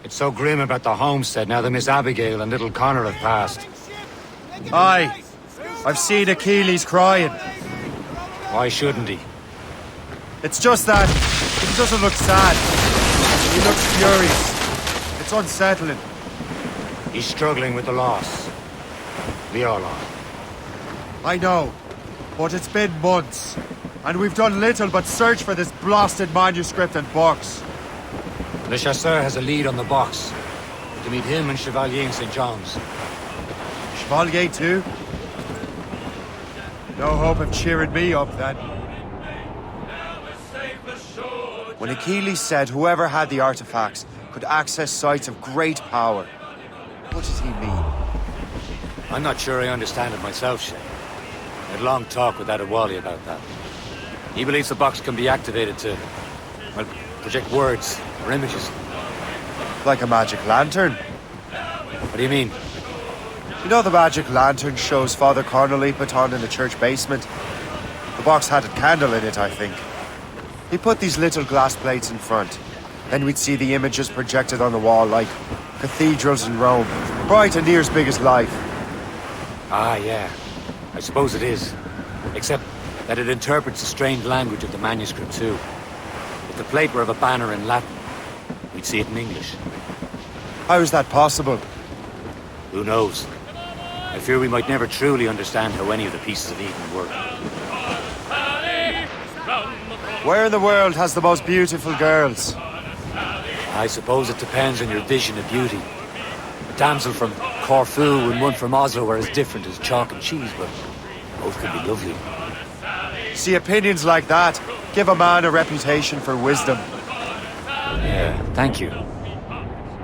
It's so grim about the homestead now that Miss Abigail and little Connor have passed. Aye. I've seen Achilles crying. Why shouldn't he? It's just that he doesn't look sad. He looks furious. It's unsettling. He's struggling with the loss. We all are. I know, but it's been months, and we've done little but search for this blasted manuscript and box. Le Chasseur has a lead on the box. To meet him and Chevalier in St. John's. Chevalier too? No hope of cheering me up then. When Achilles said whoever had the artifacts could access sites of great power, what does he mean? I'm not sure I understand it myself, Shay. I had a long talk with Adewale about that. He believes the box can be activated to, well, project words or images. Like a magic lantern? What do you mean? You know the magic lantern shows Father Connolly put on in the church basement? The box had a candle in it, I think. He put these little glass plates in front. Then we'd see the images projected on the wall like cathedrals in Rome, bright and near as big as life. Ah, yeah. I suppose it is. Except that it interprets the strange language of the manuscript, too. If the plate were of a banner in Latin, we'd see it in English. How is that possible? Who knows? I fear we might never truly understand how any of the pieces of Eden work. Where in the world has the most beautiful girls? I suppose it depends on your vision of beauty. A damsel from Corfu and one from Oslo are as different as chalk and cheese, but both can be lovely. See, opinions like that give a man a reputation for wisdom. Yeah, thank you.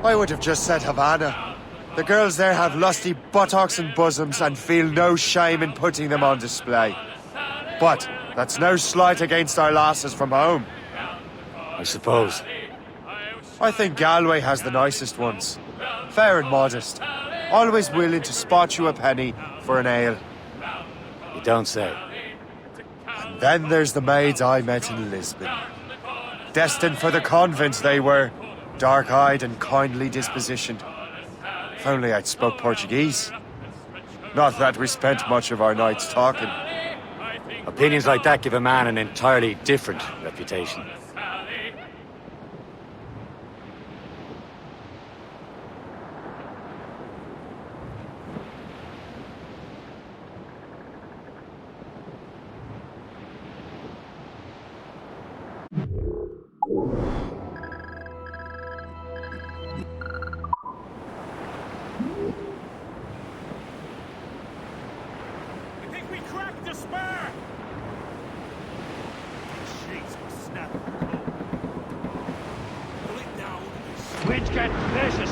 I would have just said Havana. The girls there have lusty buttocks and bosoms and feel no shame in putting them on display. But that's no slight against our lasses from home. I suppose. I think Galway has the nicest ones. Fair and modest. Always willing to spot you a penny for an ale. You don't say. And then there's the maids I met in Lisbon. Destined for the convent they were. Dark-eyed and kindly dispositioned. If only I'd spoke Portuguese. Not that we spent much of our nights talking. Opinions like that give a man an entirely different reputation. Wind get vicious.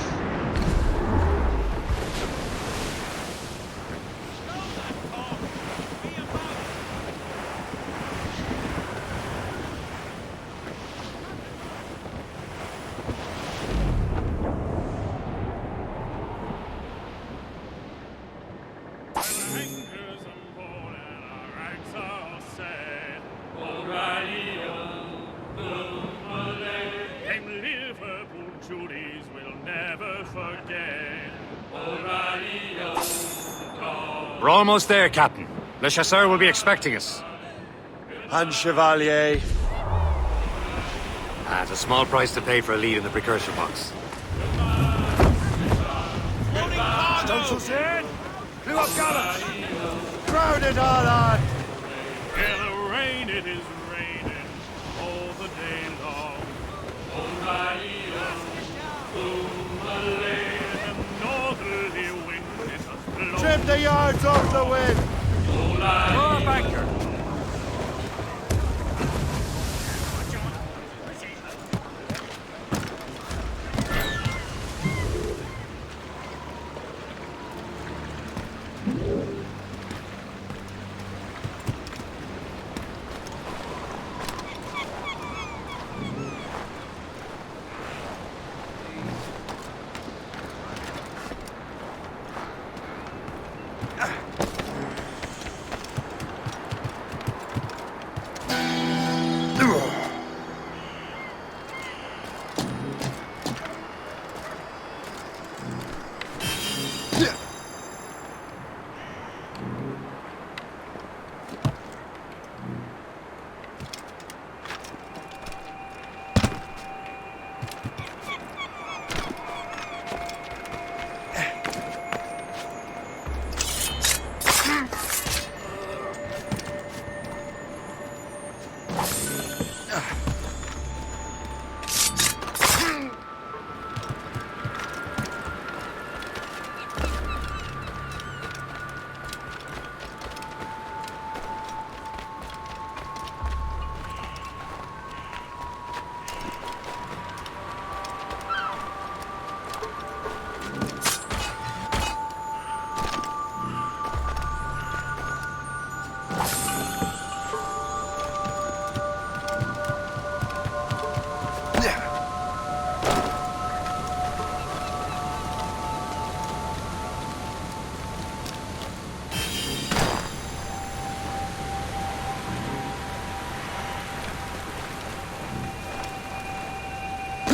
We're almost there, Captain. Le Chasseur will be expecting us. And Chevalier. It's a small price to pay for a lead in the precursor box. Stunsel's in! Blew up gallant! Crowd it all on! In the rain, it is raining all the day long. Northerly wind, it has blown. Trim the yards off the wind! Throw a banker.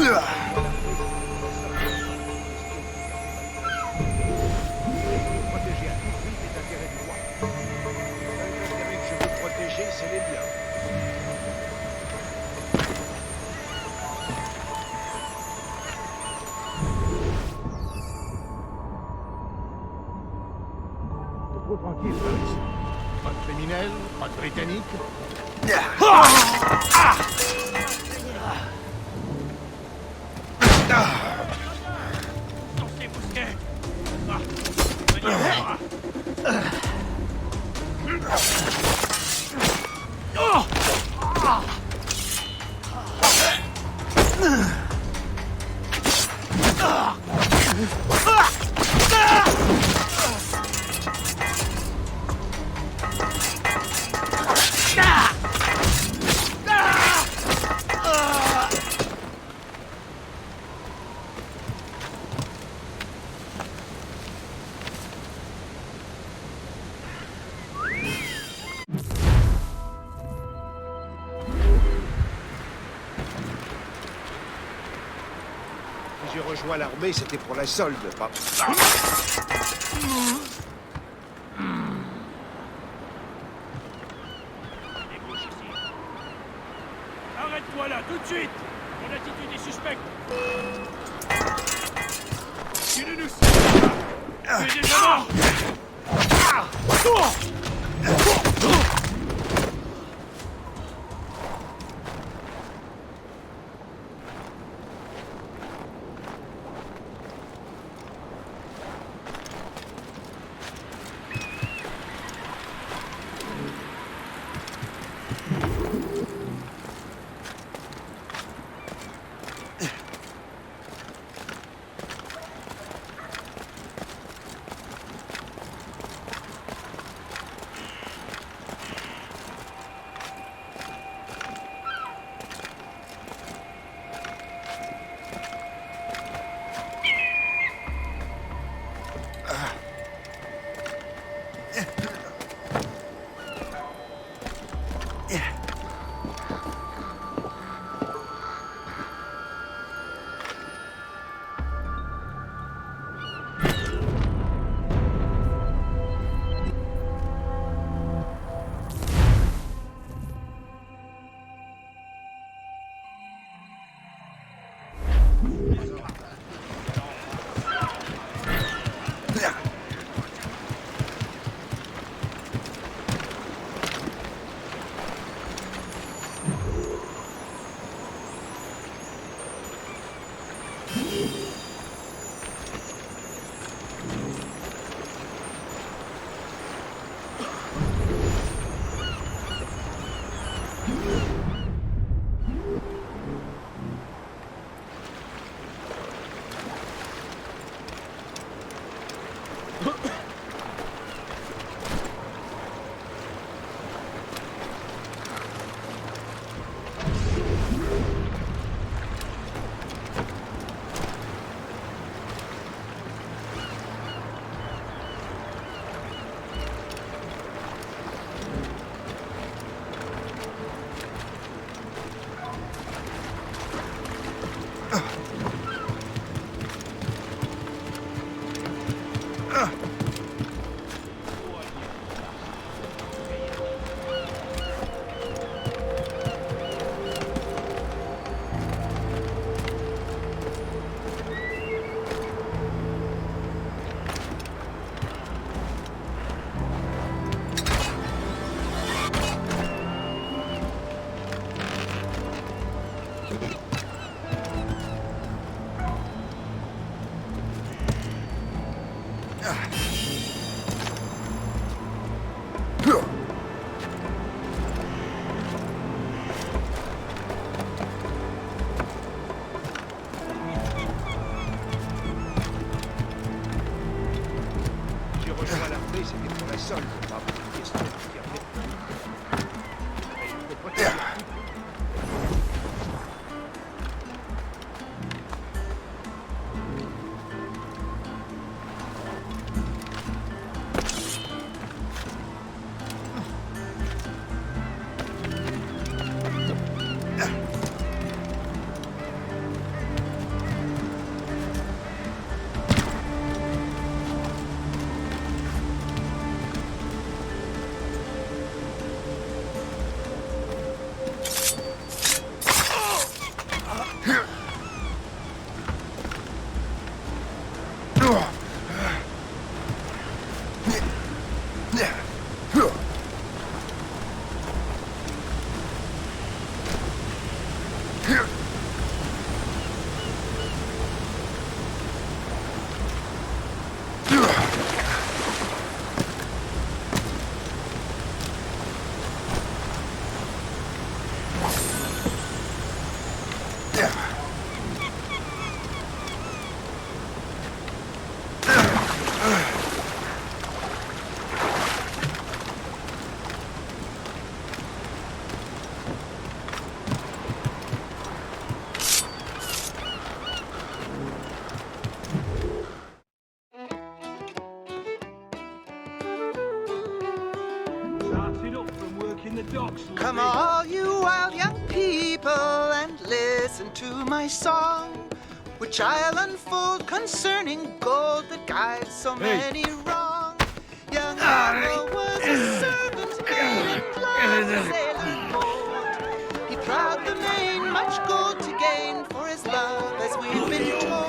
Protéger à tout prix les intérêts du roi. L'intérêt que je veux protéger, c'est les biens. C'est trop tranquille par ici. Pas de criminels, pas de britanniques. Lancez mousquet. Si j'ai rejoint l'armée, c'était pour la solde, pas... Débouche ici. Arrête-toi là, tout de suite. Ton attitude est suspecte. Tu ne nous sais pas. Tu es déjà mort. solde, pas une question d'affirmer. Mais il faut protéger. Come all you wild young people and listen to my song, which I'll unfold concerning gold that guides so many wrong. Young Arnold was a servant man and loved a sailor bold. He plowed the main, much gold to gain for his love, as we've been told.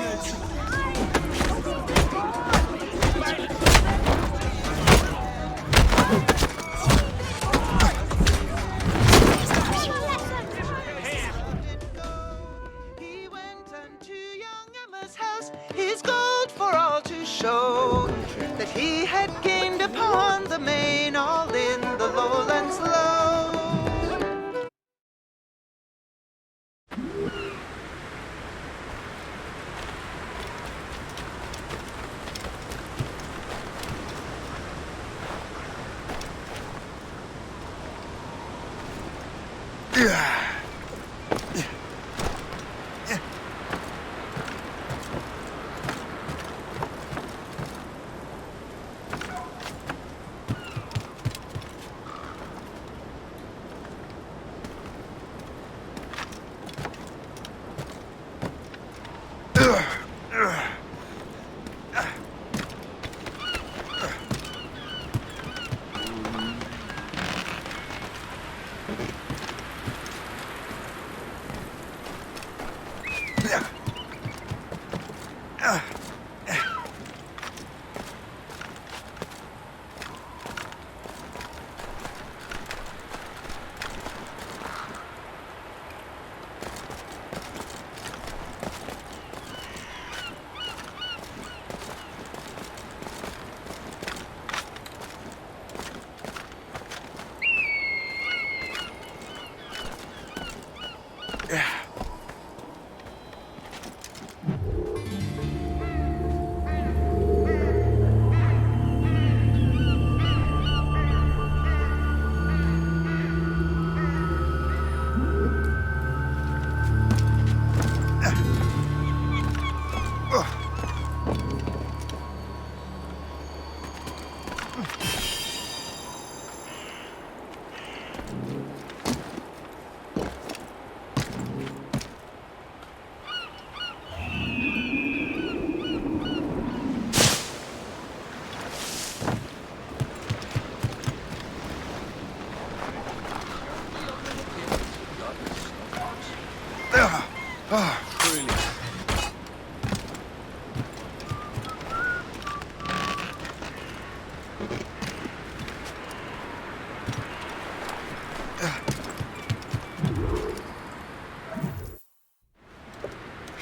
His gold for all to show that he had gained upon the main, all in the lowlands low.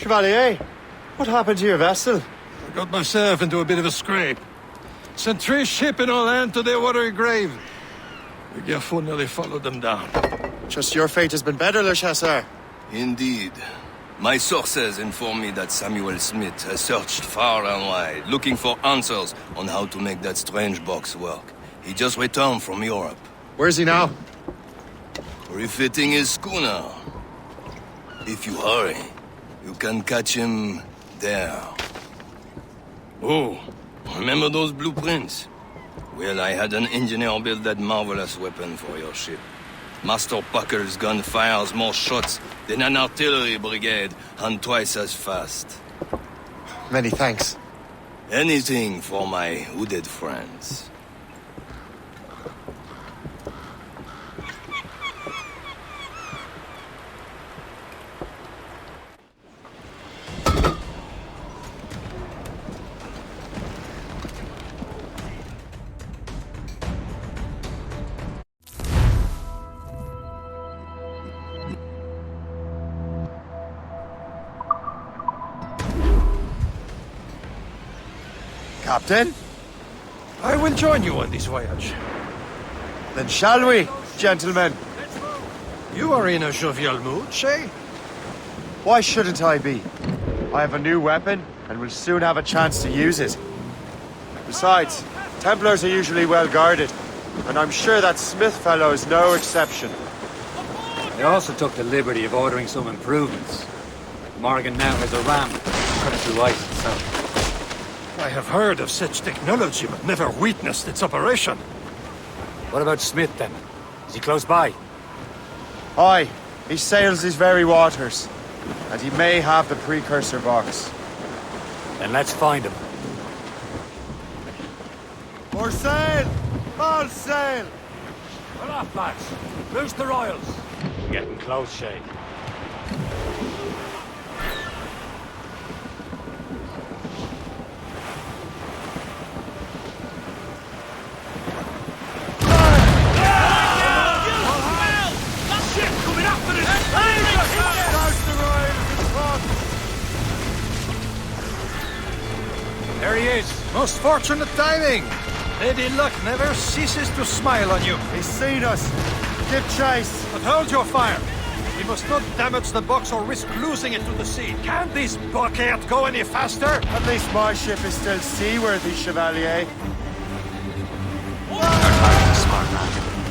Chevalier, what happened to your vessel? I got myself into a bit of a scrape. Sent 3 ships in our land to their watery grave. The Gerfaut nearly followed them down. Just your fate has been better, Le Chasseur. Indeed. My sources inform me that Samuel Smith has searched far and wide, looking for answers on how to make that strange box work. He just returned from Europe. Where's he now? Refitting his schooner. If you hurry, you can catch him there. Oh, remember those blueprints? Well, I had an engineer build that marvelous weapon for your ship. Master Pucker's gun fires more shots than an artillery brigade, and twice as fast. Many thanks. Anything for my hooded friends. Captain. I will join you on this voyage. Then shall we, gentlemen? You are in a jovial mood, Shay? Why shouldn't I be? I have a new weapon, and will soon have a chance to use it. Besides, Templars are usually well guarded, and I'm sure that Smith fellow is no exception. I also took the liberty of ordering some improvements. Morgan now has a ram cutting through ice itself. I have heard of such technology, but never witnessed its operation. What about Smith, then? Is he close by? Aye, he sails these very waters, and he may have the precursor box. Then let's find him. More sail! All sail! Well off, lads. Loose the royals. We're getting close, Shay. There he is. Most fortunate timing. Lady Luck never ceases to smile on you. He's seen us. Give chase. But hold your fire. We must not damage the box or risk losing it to the sea. Can this bucket go any faster? At least my ship is still seaworthy, Chevalier. Smart man.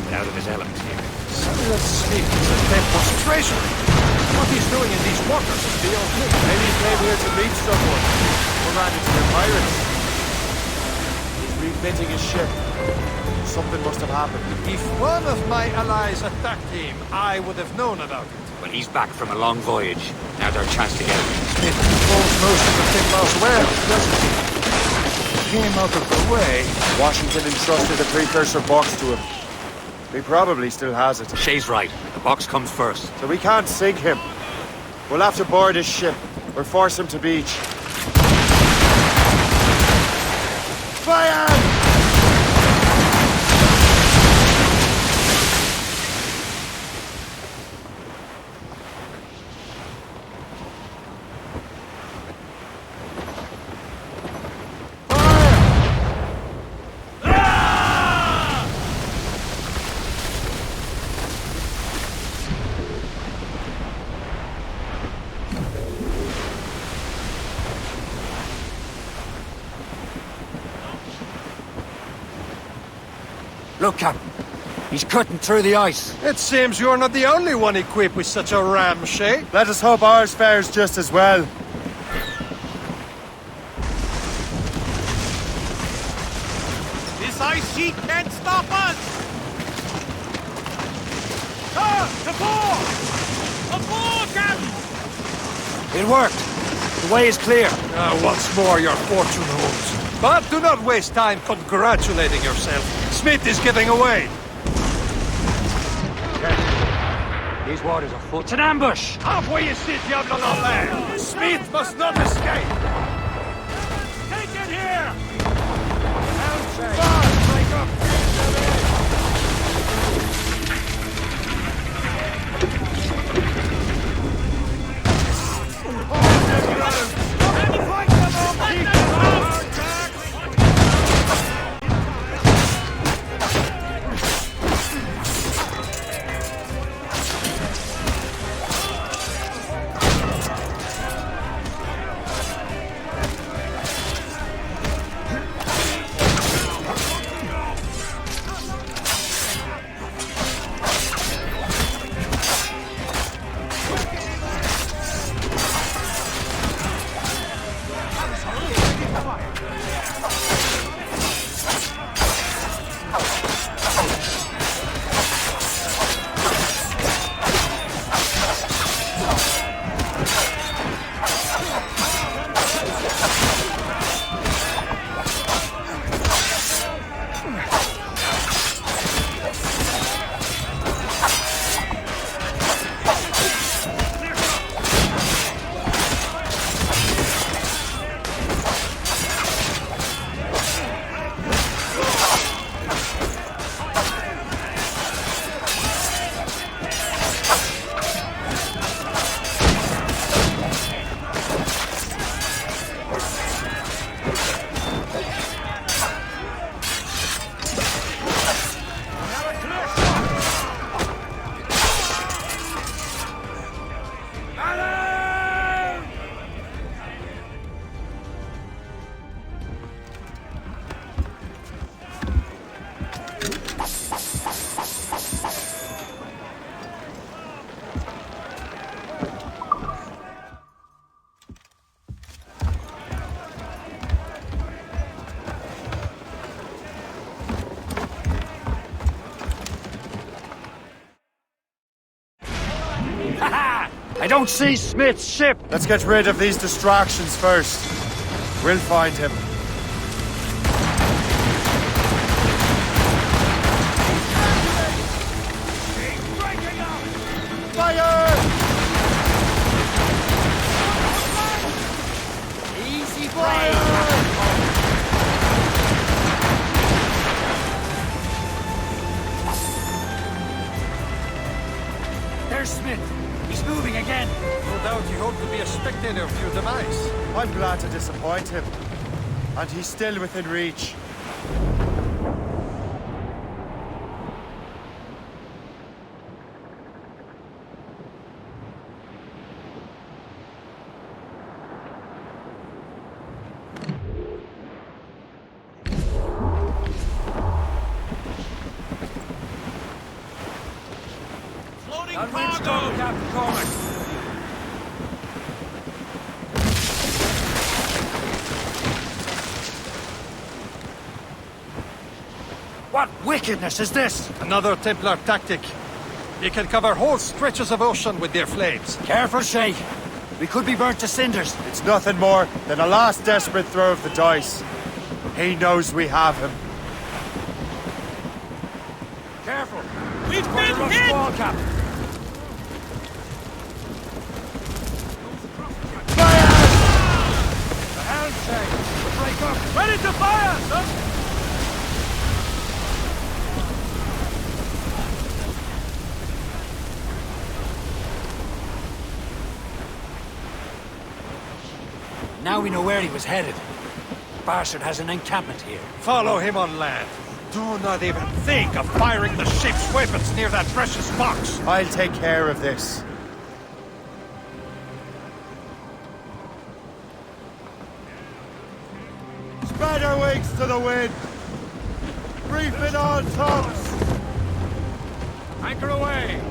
Get out of his element here. Samuel Smith is a demonstration. What he's doing in these waters is beyond me. Maybe he came here to meet someone. Or ran into the pirates. He's refitting his ship. Something must have happened. If one of my allies attacked him, I would have known about it. Well, he's back from a long voyage. Now's our chance to get him. Smith controls most of the Templars well, doesn't he? Came out of the way. Washington entrusted the precursor box to him. He probably still has it. Shay's right. The box comes first. So we can't sink him. We'll have to board his ship, or force him to beach. Fire! Look, Captain. He's cutting through the ice. It seems you're not the only one equipped with such a ram, Shay. Let us hope ours fares just as well. This ice sheet can't stop us! Aboard! Aboard, Captain! It worked. The way is clear. Once more, your fortune holds. But do not waste time congratulating yourself. Smith is giving away. These waters are full. It's an ambush! Halfway is the Diablo on land. Smith must not escape. Take it here! Break up. I don't see Smith's ship! Let's get rid of these distractions first. We'll find him. Fire! Easy Fire! There's Smith. He's moving again. No doubt he hoped to be a spectator of your demise. I'm glad to disappoint him. And he's still within reach. Captain Cormac. What wickedness is this? Another Templar tactic. You can cover whole stretches of ocean with their flames. Careful, Shay. We could be burnt to cinders. It's nothing more than a last desperate throw of the dice. He knows we have him. Careful. We've Going to been rush hit! wall, Captain. The helm, Shay. We'll break up. Ready to fire, sir! Now we know where he was headed. The bastard has an encampment here. Follow him on land. Do not even think of firing the ship's weapons near that precious box. I'll take care of this. Spread our wings to the wind. Reef it on tops. Anchor away.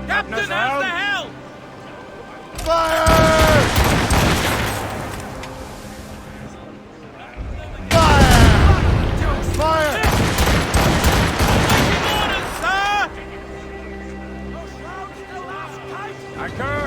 Captain, how's the helm? Fire! Fire! Fire! Waiting orders, sir! Anchor.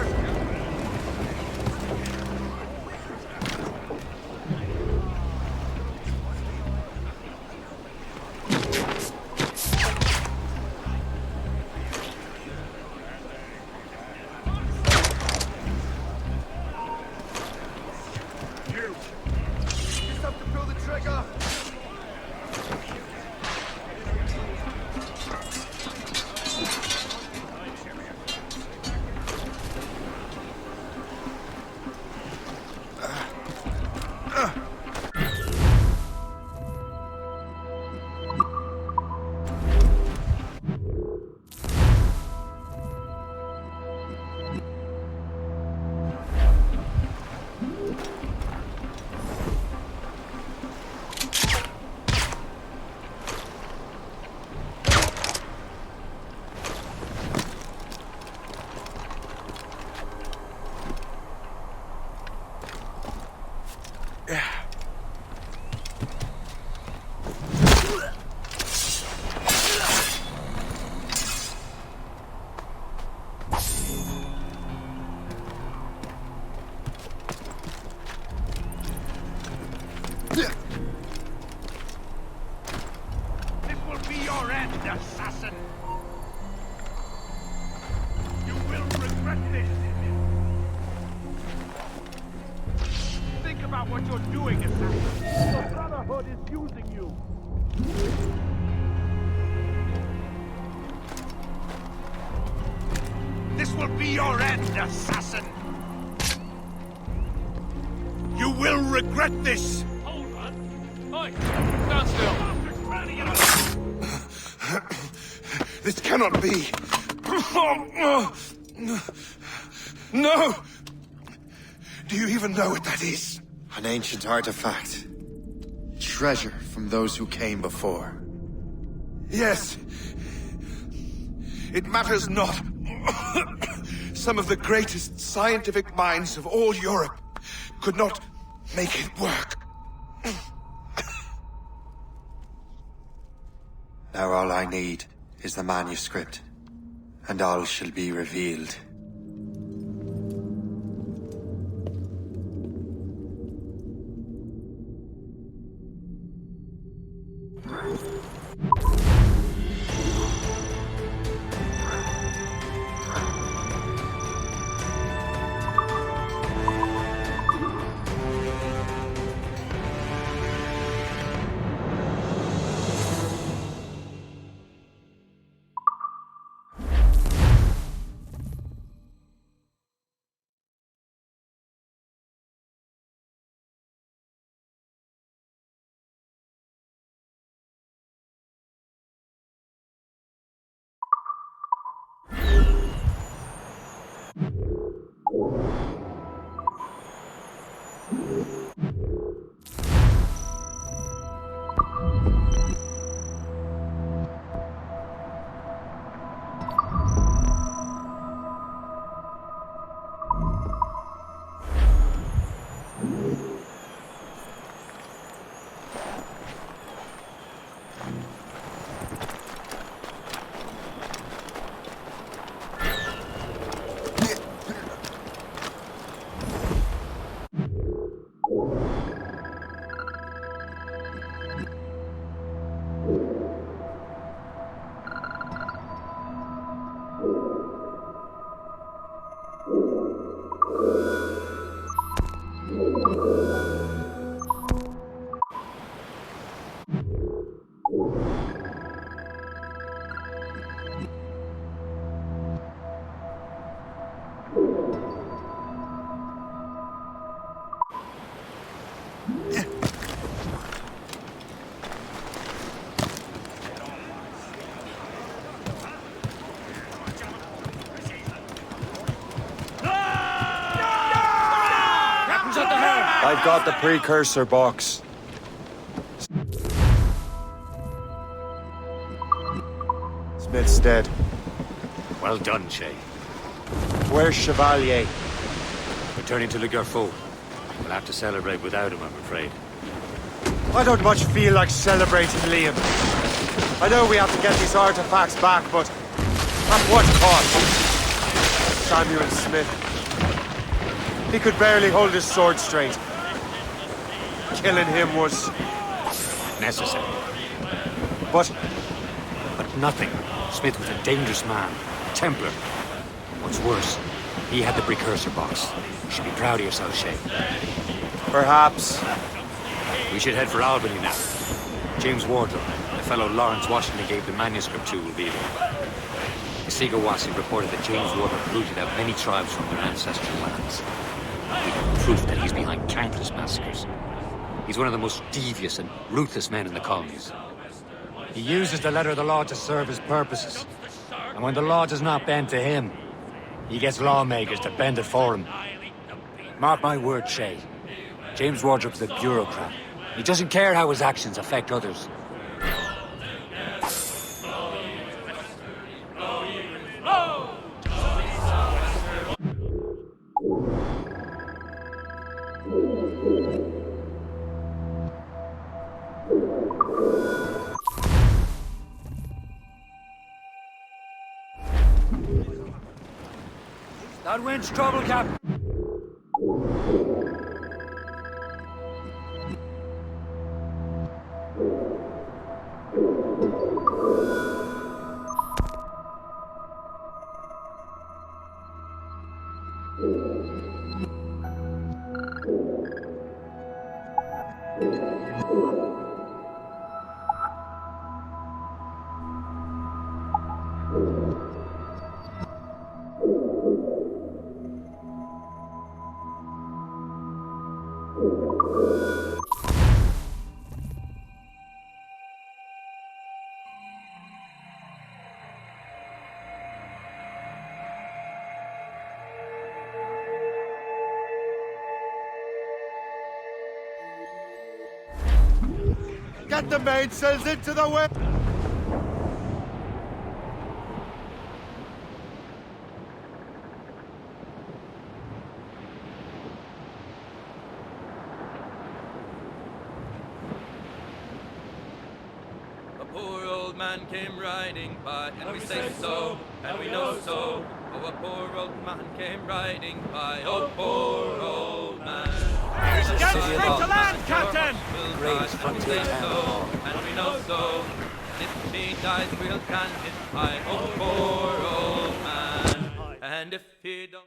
This will be your end, assassin! You will regret this! Think about what you're doing, assassin! The Brotherhood is using you! This will be your end, assassin! You will regret this! Hold on! Oi! Stand still! This cannot be. No! Do you even know what that is? An ancient artifact. Treasure from those who came before. Yes. It matters not. Some of the greatest scientific minds of all Europe could not Make it work. Now all I need is the manuscript, and all shall be revealed. I've got the precursor box. Smith's dead. Well done, Shay. Where's Chevalier? Returning to Le Garfou. We'll have to celebrate without him, I'm afraid. I don't much feel like celebrating, Liam. I know we have to get these artifacts back, but at what cost? Samuel Smith. He could barely hold his sword straight. Killing him was Necessary. But nothing. Smith was a dangerous man. A Templar. What's worse, he had the precursor box. You should be proud of yourself, Shay. perhaps. We should head for Albany now. James Wardle, the fellow Lawrence Washington gave the manuscript to, will be there. Sigawasi reported that James Wardle rooted out many tribes from their ancestral lands. We have proof that he's behind countless massacres. He's one of the most devious and ruthless men in the colonies. He uses the letter of the law to serve his purposes. And when the law does not bend to him, he gets lawmakers to bend it for him. Mark my word, Shay. James Wardrop's a bureaucrat. He doesn't care how his actions affect others. That wind's trouble, Captain. Get the mainsails into the wind! old man came riding by, and we say so, and we know so. Oh, a poor old man came riding by, oh, poor old man. Get straight to land, Captain! Great frontier town. And we know so. And if he dies, we'll can him by, oh, poor old man. And if he don't...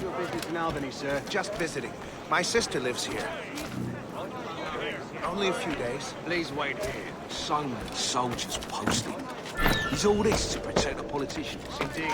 Your business in Albany, sir. Just visiting. My sister lives here. Only a few days. Please wait here. So many soldiers posted. Is all this to protect the politicians? Indeed.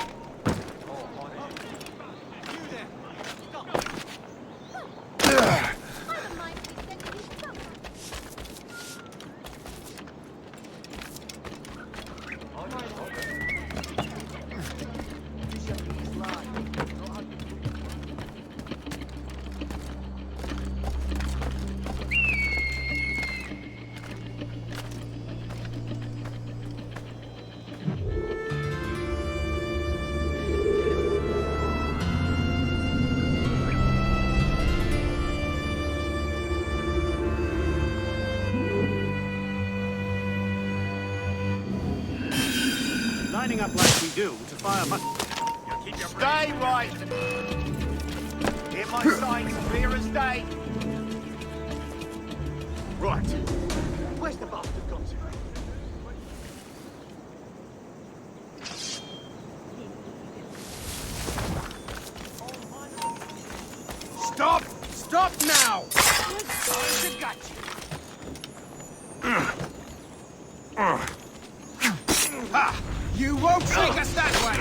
Lining up like we do to fire Stay right! Hear my signs, clear as day! Right. Where's the bastard gone to? Stop! Stop now! I got you! Ha! You won't take us that way!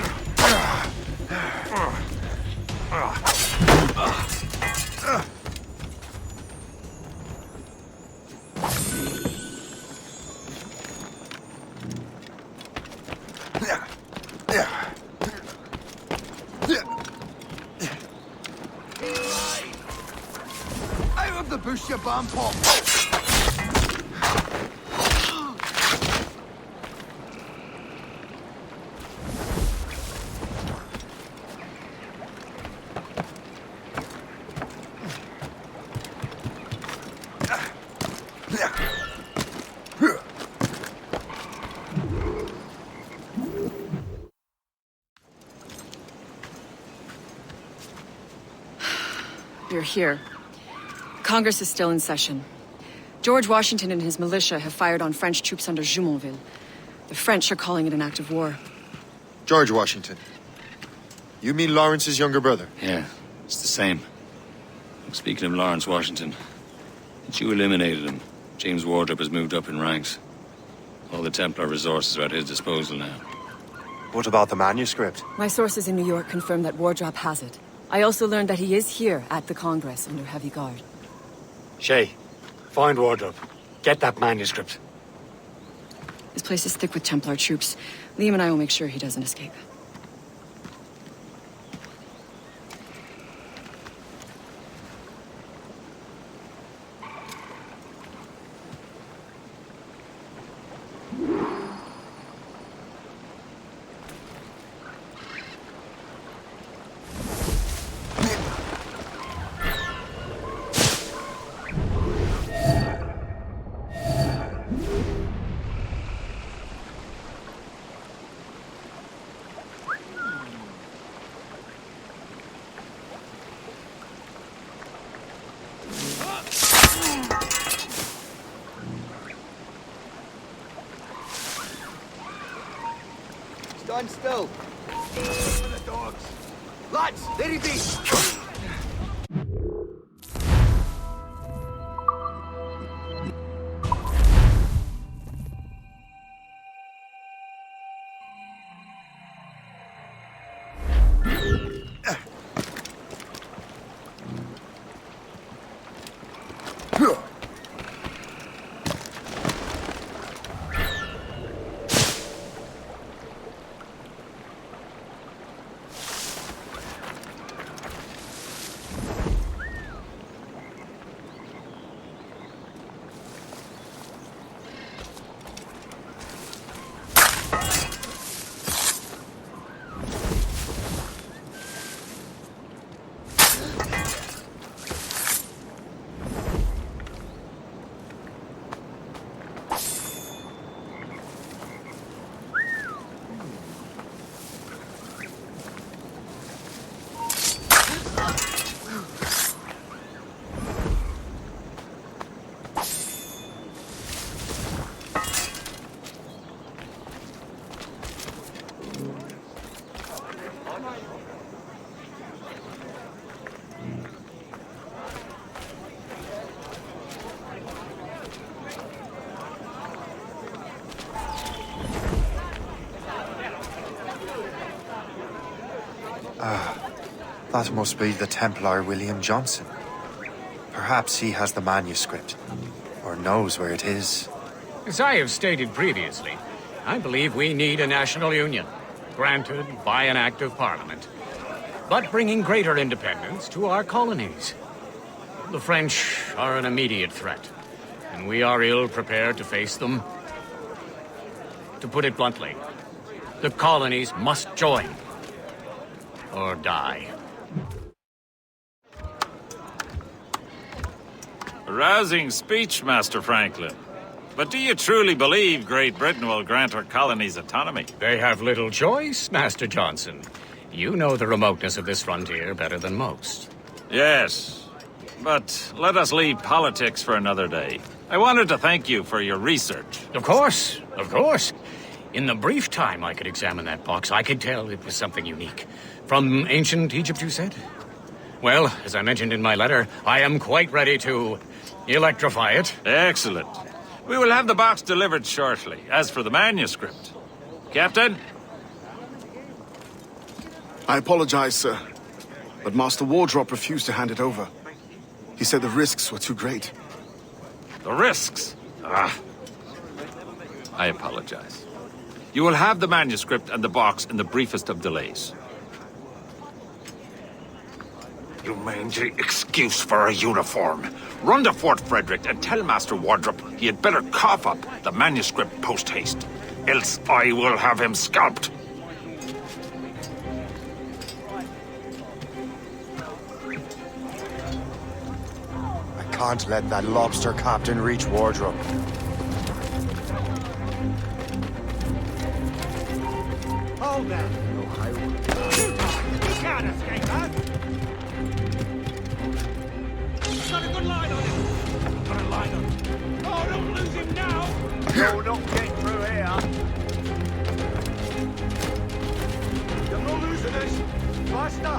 Out of the bush, you bum pop! You're here. Congress is still in session. George Washington and his militia have fired on French troops under Jumonville. The French are calling it an act of war. George Washington. You mean Lawrence's younger brother? Yeah, it's the same. Speaking of Lawrence Washington, since you eliminated him, James Wardrop has moved up in ranks. All the Templar resources are at his disposal now. What about the manuscript? My sources in New York confirm that Wardrop has it. I also learned that he is here at the Congress under heavy guard. Shay, find Wardrop. Get that manuscript. This place is thick with Templar troops. Liam and I will make sure he doesn't escape. Stand still. For the dogs. Lads, there it is. That must be the Templar William Johnson. Perhaps he has the manuscript, or knows where it is. As I have stated previously, I believe we need a national union, granted by an act of parliament, but bringing greater independence to our colonies. The French are an immediate threat, and we are ill prepared to face them. To put it bluntly, the colonies must join, or die. A rousing speech, Master Franklin. But do you truly believe Great Britain will grant her colonies autonomy? They have little choice, Master Johnson. You know the remoteness of this frontier better than most. Yes, but let us leave politics for another day. I wanted to thank you for your research. Of course, of course. In the brief time I could examine that box, I could tell it was something unique. From ancient Egypt, you said? Well, as I mentioned in my letter, I am quite ready to electrify it. Excellent. We will have the box delivered shortly. As for the manuscript... Captain? I apologize, sir, but Master Wardrop refused to hand it over. He said the risks were too great. The risks? Ah. I apologize. You will have the manuscript and the box in the briefest of delays. You mangy excuse for a uniform. Run to Fort Frederick and tell Master Wardrop he had better cough up the manuscript post-haste. Else I will have him scalped. I can't let that lobster captain reach Wardrop. Hold there. You can't escape that. Got a good line on him. Got a line on him. Oh, don't lose him now. You'll not get through here. You're not losing us. Faster.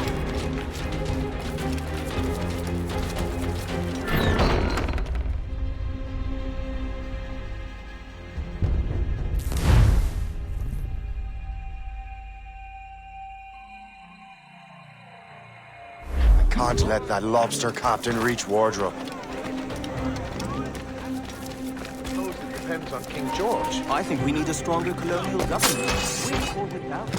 Can't let that lobster captain reach Wardrop. Suppose it depends on King George. I think we need a stronger colonial government. With or without.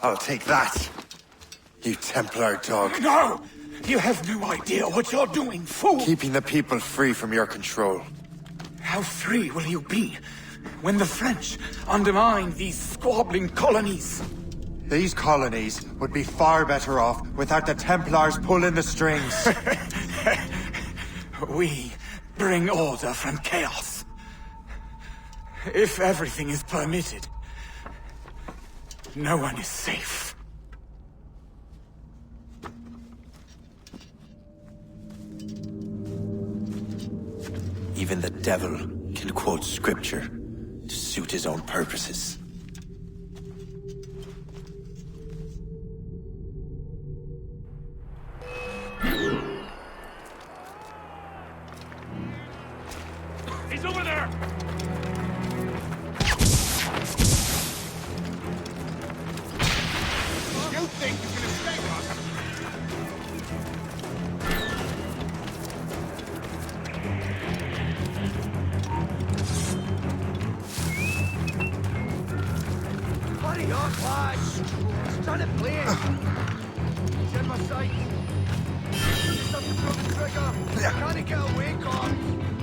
I'll take that. You Templar dog. No! You have no idea what you're doing, fool! Keeping the people free from your control. How free will you be when the French undermine these squabbling colonies? These colonies would be far better off without the Templars pulling the strings. We bring order from chaos. If everything is permitted, no one is safe. Even the devil can quote scripture to suit his own purposes. He's over there! You think you can escape us? Buddy, on flag! Trying to play it! He's in my sight! Something from the trigger! Can't get away, God!